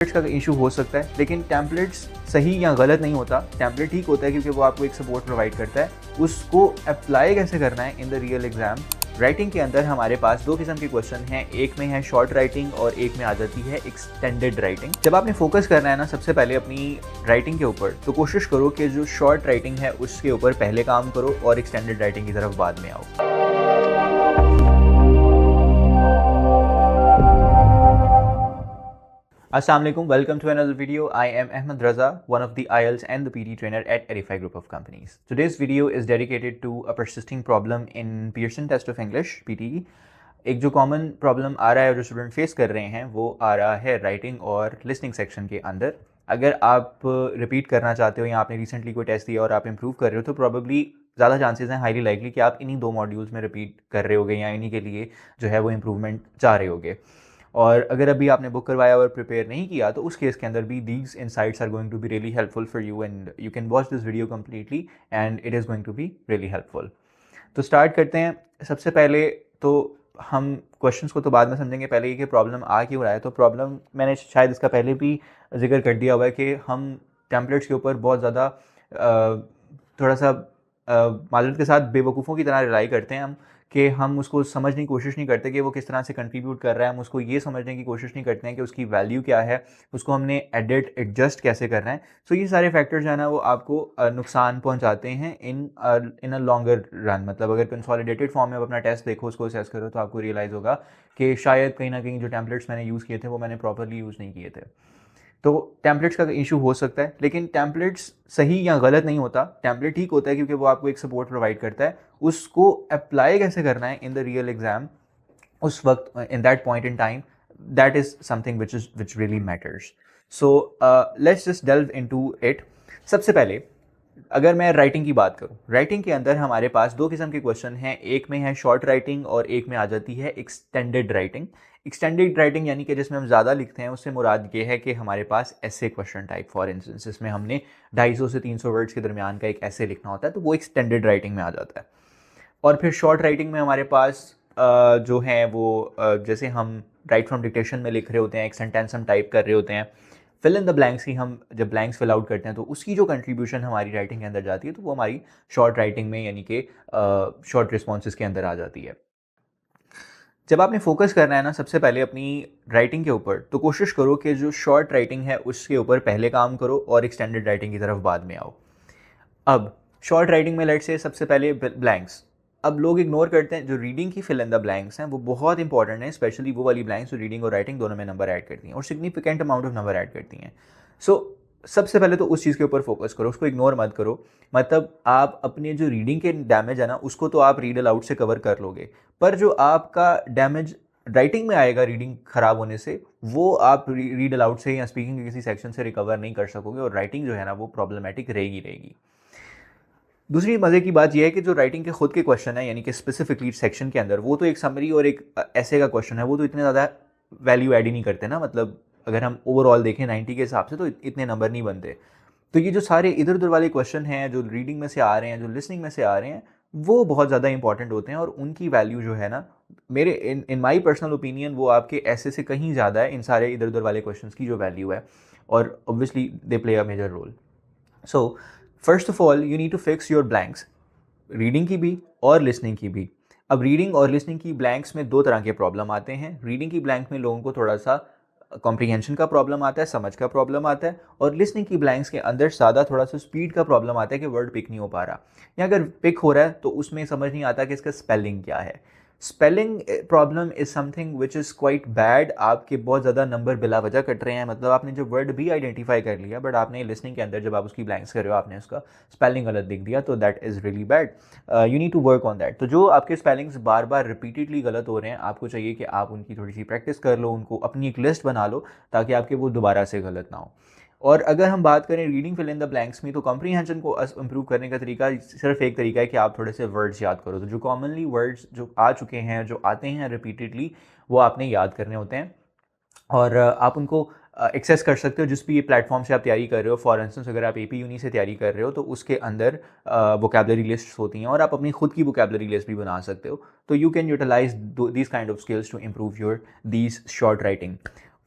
Templates का issue हो सकता है, लेकिन टेम्पलेट्स सही या गलत नहीं होता। टेम्पलेट ठीक होता है क्योंकि वो आपको एक सपोर्ट प्रोवाइड करता है। उसको अप्लाई कैसे करना है in the real exam. Writing के अंदर हमारे पास दो किस्म के क्वेश्चन हैं, एक में है शॉर्ट राइटिंग और एक में आ जाती है एक्सटेंडेड राइटिंग। जब आपने फोकस करना है ना सबसे पहले अपनी राइटिंग के ऊपर, तो कोशिश करो कि जो शॉर्ट राइटिंग है उसके ऊपर पहले काम करो और एक्सटेंडेड राइटिंग की तरफ बाद में आओ। Assalamualaikum, welcome to another video. I am Ahmed Raza, one of the IELTS and the PT trainer at Edify Group of Companies. Today's video is dedicated to a persisting problem in Pearson Test of English, PTE. एक जो common problem आ रहा है और जो student face कर रहे हैं वो आ रहा है राइटिंग और लिसनिंग सेक्शन के अंदर। अगर आप रिपीट करना चाहते हो या आपने रिसेंटली कोई टेस्ट दिया और आप इम्प्रूव कर रहे हो, तो प्रॉबेबली ज़्यादा चांसेस हैं, हाईली लाइकली, कि आप इन्हीं दो मॉड्यूल्स में रिपीट कर रहे होगे या इन्हीं के लिए जो है वो इम्प्रूवमेंट चाह रहे होगे। और अगर अभी आपने बुक करवाया और प्रिपेयर नहीं किया, तो उस केस के अंदर भी these insights are going to be really helpful for you and you can watch this video completely and it is going to be really helpful. तो स्टार्ट करते हैं। सबसे पहले तो हम क्वेश्चंस को तो बाद में समझेंगे, पहले ये कि प्रॉब्लम आ क्यों रहा है। तो प्रॉब्लम मैंने शायद इसका पहले भी जिक्र कर दिया हुआ है कि हम टेम्पलेट्स के ऊपर बहुत ज़्यादा थोड़ा सा माजरत के साथ बेवकूफ़ों की तरह रिलाई करते हैं कि हम उसको समझने की कोशिश नहीं करते कि वो किस तरह से कंट्रीब्यूट कर रहा है। हम उसको ये समझने की कोशिश नहीं करते हैं कि उसकी वैल्यू क्या है, उसको हमने एडिट एडजस्ट कैसे करना है। सो ये सारे फैक्टर्स जो है ना वो आपको नुकसान पहुंचाते हैं इन अ लॉन्गर रन। मतलब अगर कंसोलिडेटेड फॉर्म में आप अपना टेस्ट देखो, उसको असेस करो, तो आपको रियलाइज़ होगा कि शायद कहीं ना कहीं जो टेम्पलेट्स मैंने यूज़ किए थे वो मैंने प्रॉपरली यूज़ नहीं किए थे। तो टेम्पलेट्स का इशू हो सकता है, लेकिन टेम्पलेट्स सही या गलत नहीं होता। टेम्पलेट ठीक होता है क्योंकि वो आपको एक सपोर्ट प्रोवाइड करता है। उसको अप्लाई कैसे करना है इन द रियल एग्जाम उस वक्त, in that point in time, that is something which really matters. So let's just delve into it. सबसे पहले अगर मैं राइटिंग की बात करूं, राइटिंग के अंदर हमारे पास दो किस्म के क्वेश्चन हैं, एक में है शॉर्ट राइटिंग और एक में आ जाती है एक्सटेंडेड राइटिंग। एक्सटेंडेड राइटिंग यानी कि जिसमें हम ज़्यादा लिखते हैं, उससे मुराद ये है कि हमारे पास ऐसे क्वेश्चन टाइप, फॉर इंस्टेंस इसमें हमने 250 से 300 वर्ड्स के दरमियान का एक ऐसे लिखना होता है, तो वो एक्सटेंडेड राइटिंग में आ जाता है। और फिर शॉर्ट राइटिंग में हमारे पास जो है वो जैसे हम राइट फ्रॉम डिक्टेशन में लिख रहे होते हैं, एक सेंटेंस हम टाइप कर रहे होते हैं, फिल इन द ब्लैंक्स की हम जब ब्लैंक्स फिल आउट करते हैं तो उसकी जो कंट्रीब्यूशन हमारी राइटिंग के अंदर जाती है, तो वो हमारी शॉर्ट राइटिंग में यानी कि शॉर्ट रिस्पॉन्सेज के अंदर आ जाती है। जब आपने फोकस करना है ना सबसे पहले अपनी राइटिंग के ऊपर, तो कोशिश करो कि जो शॉर्ट राइटिंग है उसके ऊपर पहले काम करो और एक्सटेंडेड राइटिंग की तरफ बाद में आओ। अब शॉर्ट राइटिंग में लेट्स से सबसे पहले ब्लैंक्स। अब लोग इग्नोर करते हैं जो रीडिंग की फिल इन द ब्लैंक्स हैं, वो बहुत इंपॉर्टेंट है, स्पेशली वो वाली ब्लैंक्स जो रीडिंग और राइटिंग दोनों में नंबर ऐड करती हैं और significant amount of number add करती हैं। सो सबसे पहले तो उस चीज़ के ऊपर फोकस करो, उसको इग्नोर मत करो। मतलब आप अपने जो रीडिंग के डैमेज है ना उसको तो आप रीड अलाउड से कवर कर लोगे, पर जो आपका डैमेज राइटिंग में आएगा रीडिंग ख़राब होने से, वो आप रीड अलाउड से या स्पीकिंग के किसी सेक्शन से रिकवर नहीं कर सकोगे और राइटिंग जो है ना वो प्रॉब्लमेटिक रहेगी। दूसरी मज़े की बात यह है कि जो राइटिंग के खुद के क्वेश्चन है, यानी कि स्पेसिफिकली सेक्शन के अंदर, वो तो एक समरी और एक ऐसे का क्वेश्चन है, वो तो इतने ज़्यादा वैल्यू ऐड ही नहीं करते ना। मतलब अगर हम ओवरऑल देखें 90 के हिसाब से तो इतने नंबर नहीं बनते। तो ये जो सारे इधर उधर वाले क्वेश्चन हैं जो रीडिंग में से आ रहे हैं, जो लिसनिंग में से आ रहे हैं, वो बहुत ज़्यादा इंपॉर्टेंट होते हैं और उनकी वैल्यू जो है ना, मेरे इन माई पर्सनल ओपिनियन, वो आपके ऐसे से कहीं ज़्यादा है इन सारे इधर उधर वाले क्वेश्चन की जो वैल्यू है, और obviously they play a major role. So first of all you need to fix your blanks, reading की भी और लिसनिंग की भी। अब रीडिंग और लिसनिंग की ब्लैंक्स में दो तरह के प्रॉब्लम आते हैं। रीडिंग की ब्लैंक में लोगों को थोड़ा सा कॉम्प्रीहेंशन का प्रॉब्लम आता है, समझ का प्रॉब्लम आता है, और लिसनिंग की ब्लैंक्स के अंदर सादा थोड़ा सा स्पीड का प्रॉब्लम आता है कि वर्ड पिक नहीं हो पा रहा, या अगर पिक हो रहा है तो उसमें समझ नहीं आता कि इसका स्पेलिंग क्या है। Spelling problem is something which is quite bad. आपके बहुत ज़्यादा नंबर बिला वजह कट रहे हैं। मतलब आपने जो वर्ड भी आइडेंटिफाई कर लिया, बट आपने लिसनिंग के अंदर जब आप उसकी ब्लैंक्स कर रहे हो आपने उसका स्पेलिंग गलत लिख दिया, तो that is really bad. You need to work on that. तो जो आपके स्पेलिंग्स बार बार रिपीटेडली गलत हो रहे हैं, आपको चाहिए कि आप उनकी थोड़ी सी प्रैक्टिस कर लो, उनको अपनी एक लिस्ट बना लो ताकि आपके वो दोबारा से गलत ना हो। और अगर हम बात करें reading fill in the blanks में, तो कॉम्प्रीहेंशन को इम्प्रूव करने का तरीका सिर्फ एक तरीका है कि आप थोड़े से वर्ड्स याद करो। तो जो कॉमनली वर्ड्स जो आ चुके हैं, जो आते हैं रिपीटेडली, वो आपने याद करने होते हैं और आप उनको एक्सेस कर सकते हो जिस भी प्लेटफॉर्म से आप तैयारी कर रहे हो। फॉर इंस्टेंस अगर आप AP यूनी से तैयारी कर रहे हो तो उसके अंदर वोकेबलरी लिस्ट्स होती हैं और आप अपनी खुद की वोकेबलरी लिस्ट भी बना सकते हो। तो you can utilise these kind of skills to improve your these short writing.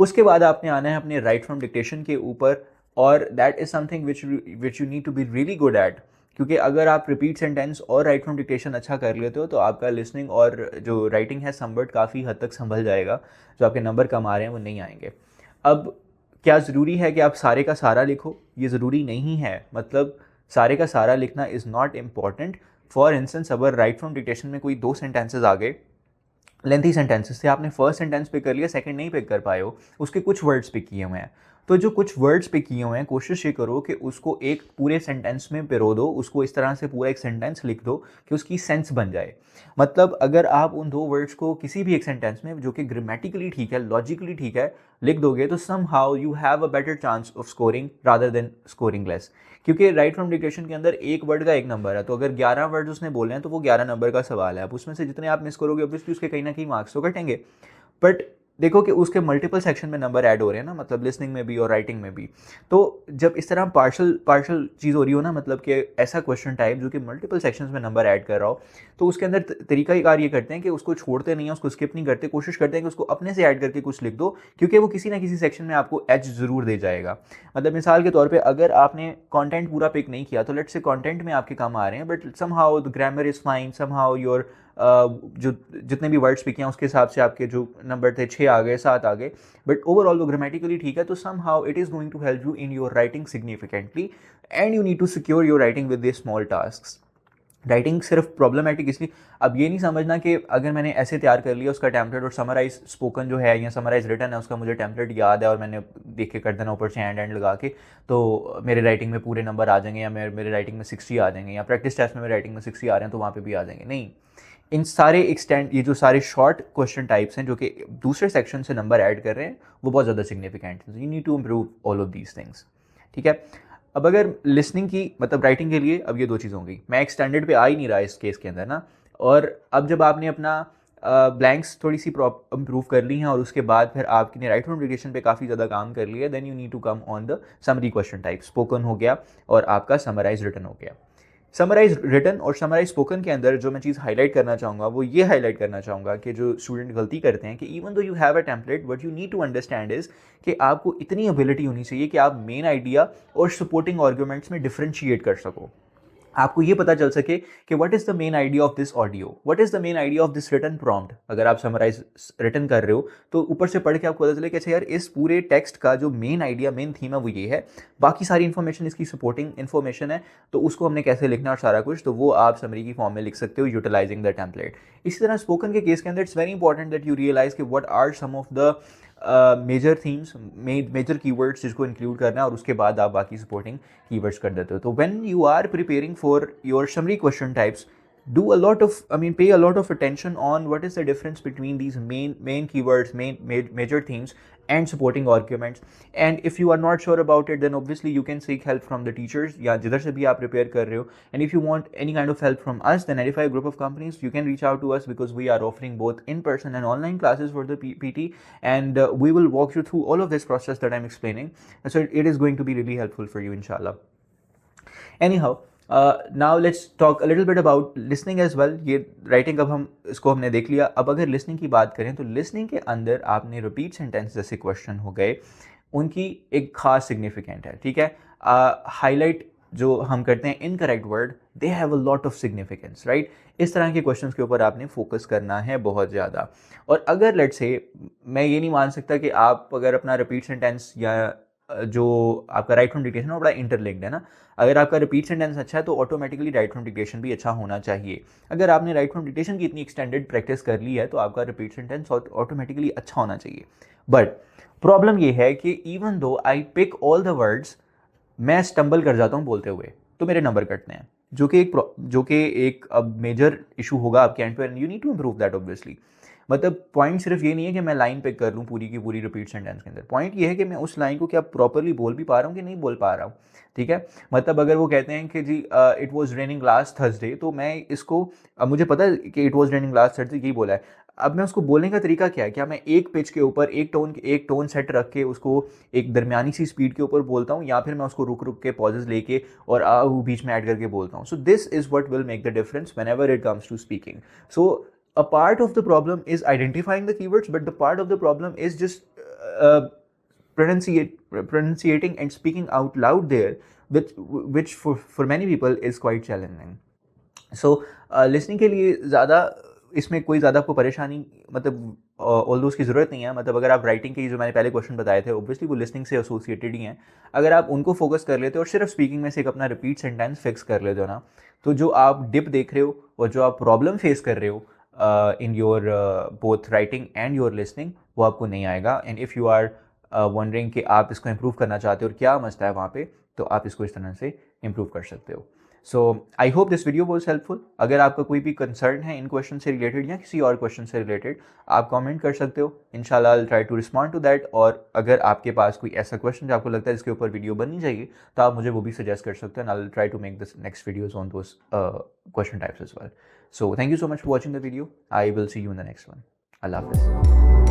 उसके बाद आपने आना है अपने राइट फ्रॉम डिक्टेशन के ऊपर, और that is something which you need to be really good at, क्योंकि अगर आप रिपीट सेंटेंस और राइट फ्रॉम डिक्टेशन अच्छा कर लेते हो तो आपका लिसनिंग और जो राइटिंग है समवट काफ़ी हद तक संभल जाएगा। जो आपके नंबर कम आ रहे हैं वो नहीं आएंगे। अब क्या ज़रूरी है कि आप सारे का सारा लिखो? ये ज़रूरी नहीं है। मतलब सारे का सारा लिखना is not important. For instance अगर राइट फ्रॉम डिक्टेशन में कोई 2 सेंटेंसेस आ गए, लेंथी सेंटेंसेस थे, आपने फर्स्ट सेंटेंस पिक कर लिया, सेकंड नहीं पिक कर पाए हो, उसके कुछ वर्ड्स पिक किए हुए हैं, तो जो कुछ वर्ड्स पिक किए हुए हैं कोशिश ये करो कि उसको एक पूरे सेंटेंस में पिरो दो, उसको इस तरह से पूरा एक सेंटेंस लिख दो कि उसकी सेंस बन जाए। मतलब अगर आप उन 2 वर्ड्स को किसी भी एक सेंटेंस में जो कि ग्रामेटिकली ठीक है, लॉजिकली ठीक है, लिख दोगे तो somehow you have a better chance of scoring rather than scoring less. क्योंकि राइट फ्रॉम डिक्टेशन के अंदर एक वर्ड का एक नंबर है, तो अगर 11 वर्ड्स उसने बोले हैं तो वो 11 नंबर का सवाल है। अब उसमें से जितने आप मिस करोगे ऑब्वियसली उसके कहीं ना कहीं मार्क्स तो कटेंगे, बट देखो कि उसके मल्टीपल सेक्शन में नंबर ऐड हो रहे हैं ना, मतलब लिसनिंग में भी और राइटिंग में भी। तो जब इस तरह पार्शल चीज़ हो रही हो ना, मतलब कि ऐसा क्वेश्चन टाइप जो कि मल्टीपल सेक्शंस में नंबर ऐड कर रहा हो, तो उसके अंदर तरीका ही कार्य करते हैं कि उसको छोड़ते नहीं है, उसको स्किप नहीं करते, कोशिश करते हैं कि उसको अपने से ऐड करके कुछ लिख दो, क्योंकि वो किसी ना किसी सेक्शन में आपको एज ज़रूर दे जाएगा। मतलब मिसाल के तौर पर अगर आपने कॉन्टेंट पूरा पिक नहीं किया तो लेट्स से कॉन्टेंट में आपके कम आ रहे हैं, but somehow the grammar is fine, somehow your जो जितने भी वर्ड्स पिक हैं उसके हिसाब से आपके जो नंबर थे 6 आ गए, 7 आ गए, बट ओवरऑल वो ग्रामेटिकली ठीक है, तो somehow it is going to help you in your writing significantly, and you need to secure your writing with this small task. Writing सिर्फ प्रॉब्लमेटिक इसलिए, अब ये नहीं समझना कि अगर मैंने ऐसे तैयार कर लिया उसका टेम्पलेट और समराइज स्पोकन जो है या समराइज रिटन है उसका मुझे टेम्पलेट याद है और मैंने देख के कर देना ऊपर से एंड लगा के, तो मेरे राइटिंग में पूरे नंबर आ जाएंगे, या मेरे राइटिंग में 60 आ जाएंगे, या प्रैक्टिस टेस्ट में मेरे राइटिंग में 60 आ रहे हैं तो वहाँ पे भी आ जाएंगे। नहीं, इन सारे एक्सटेंड, ये जो सारे शॉर्ट क्वेश्चन टाइप्स हैं जो कि दूसरे सेक्शन से नंबर ऐड कर रहे हैं वो बहुत ज़्यादा सिग्निफिकेंट है। You need to improve all of these things. ठीक है, अब अगर लिसनिंग की मतलब राइटिंग के लिए अब ये 2 चीज़ होंगी। मैं एक स्टैंडर्ड पे आ ही नहीं रहा इस केस के अंदर ना, और अब जब आपने अपना ब्लैंक्स थोड़ी सी इम्प्रूव कर ली हैं और उसके बाद फिर आपने राइट फ्रॉम डिक्टेशन पे काफ़ी ज़्यादा काम कर लिया, then you need to come on the summary question type. Spoken हो गया और आपका समराइज रिटन हो गया। समराइज रिटन और समराइज स्पोकन के अंदर जो मैं चीज़ हाईलाइट करना चाहूँगा वो ये हाईलाइट करना चाहूँगा कि जो स्टूडेंट गलती करते हैं कि even though you have a template, what you need to understand is कि आपको इतनी एबिलिटी होनी चाहिए कि आप मेन आइडिया और सपोर्टिंग आर्गूमेंट्स में डिफरेंशिएट कर सको। आपको ये पता चल सके कि what is the main idea of this audio, what is the main idea of this written prompt. अगर आप समराइज रिटन कर रहे हो तो ऊपर से पढ़ के आपको पता चले कि अच्छा यार इस पूरे टेक्स्ट का जो मेन आइडिया, मेन थीम है वो ये है, बाकी सारी इन्फॉर्मेशन इसकी सपोर्टिंग इन्फॉर्मेशन है, तो उसको हमने कैसे लिखना और सारा कुछ, तो वो आप समरी की फॉर्म में लिख सकते हो यूटिलाइजिंग द टेम्पलेट। इसी तरह स्पोकन के केस के अंदर it's very important that you realise कि what are some of the major themes, major keywords जिसको इंक्लूड करना है, और उसके बाद आप बाकी सपोर्टिंग कीवर्ड्स कर देते हो। तो when you are preparing for your summary question types, do a lot of, pay a lot of attention on what is the difference between these main keywords, major themes and supporting arguments. And if you are not sure about it, then obviously you can seek help from the teachers या जिधर से भी आप prepare कर रहे हो. And if you want any kind of help from us, then Edify group of companies, you can reach out to us because we are offering both in-person and online classes for the PT, and we will walk you through all of this process that I'm explaining. So it is going to be really helpful for you, inshallah. Anyhow, now let's talk a little bit about listening as well. ये writing अब हम इसको हमने देख लिया। अब अगर listening की बात करें तो लिसनिंग के अंदर आपने रिपीट सेंटेंस जैसे क्वेश्चन हो गए, उनकी एक खास सिग्निफिकेंट है। ठीक है, हाईलाइट जो हम करते हैं incorrect word, they have a lot of significance, right. इस तरह के क्वेश्चंस के ऊपर आपने फोकस करना है बहुत ज़्यादा। और अगर लेट्स से, मैं ये नहीं मान सकता कि आप अगर अपना रिपीट सेंटेंस या जो आपका राइट फ्रॉम डिक्टेशन वो बड़ा इंटरलिंक्ड है ना, अगर आपका रिपीट सेंटेंस अच्छा है तो ऑटोमेटिकली राइट फ्रॉम डिक्टेशन भी अच्छा होना चाहिए। अगर आपने राइट फ्रॉम डिक्टेशन की इतनी एक्सटेंडेड प्रैक्टिस कर ली है तो आपका रिपीट सेंटेंस ऑटोमेटिकली अच्छा होना चाहिए। बट प्रॉब्लम ये है कि even though I pick all the words, मैं स्टम्बल कर जाता हूँ बोलते हुए, तो मेरे नंबर कटते हैं, जो कि एक अब मेजर इशू होगा आपके एंड पे, and you need to improve that obviously. मतलब पॉइंट सिर्फ ये नहीं है कि मैं लाइन पिक कर लूँ पूरी की पूरी रिपीट सेंटेंस के अंदर, pॉइंट ये है कि मैं उस लाइन को क्या प्रॉपरली बोल भी पा रहा हूँ कि नहीं बोल पा रहा हूँ। ठीक है, मतलब अगर वो कहते हैं कि जी it was raining last Thursday, तो मैं इसको, अब मुझे पता है कि it was raining last Thursday यही बोला है, अब मैं उसको बोलने का तरीका क्या है, क्या मैं एक पिच के ऊपर एक टोन सेट रख के उसको एक दरमियानी सी स्पीड के ऊपर बोलता हूँ, या फिर मैं उसको रुक रुक के पॉजेज लेके और बीच में ऐड करके बोलता हूँ। So this is what will make the difference whenever it comes to speaking. So a part of the problem is identifying the keywords, but the part of the problem is just pronunciating and speaking out loud there, which for many people is quite challenging. So listening के लिए ज़्यादा इसमें कोई ज़्यादा आपको परेशानी मतलब all उसकी ज़रूरत नहीं है. मतलब अगर आप राइटिंग के जो मैंने पहले क्वेश्चन बताए थे ऑब्वियसली वो लिसनिंग से एसोसिएटेड ही हैं. अगर आप उनको फोकस कर लेते हो और सिर्फ स्पीकिंग में से एक अपना रिपीट सेंटेंस फिक्स कर लेते हो ना, तो जो आप डिप देख रहे हो और जो आप प्रॉब्लम फेस कर रहे हो in your both writing and your listening, वो आपको नहीं आएगा. And if you are wondering कि आप इसको इम्प्रूव करना चाहते हो और क्या मसला है वहाँ पे, तो आप इसको इस तरह से इम्प्रूव कर सकते हो. So I hope this video was helpful. अगर आपका कोई भी कंसर्न है इन क्वेश्चन से रिलेटेड या किसी और क्वेश्चन से रिलेटेड, आप कमेंट कर सकते हो. इंशाल्लाह I try to respond to that. और अगर आपके पास कोई ऐसा क्वेश्चन जो आपको लगता है जिसके ऊपर वीडियो बननी चाहिए, तो आप मुझे वो भी सजेस्ट कर सकते हो. And I will try to make this next videos on those question types as well. So thank you so much for watching the video. I will see you in the next one. Allah Hafiz.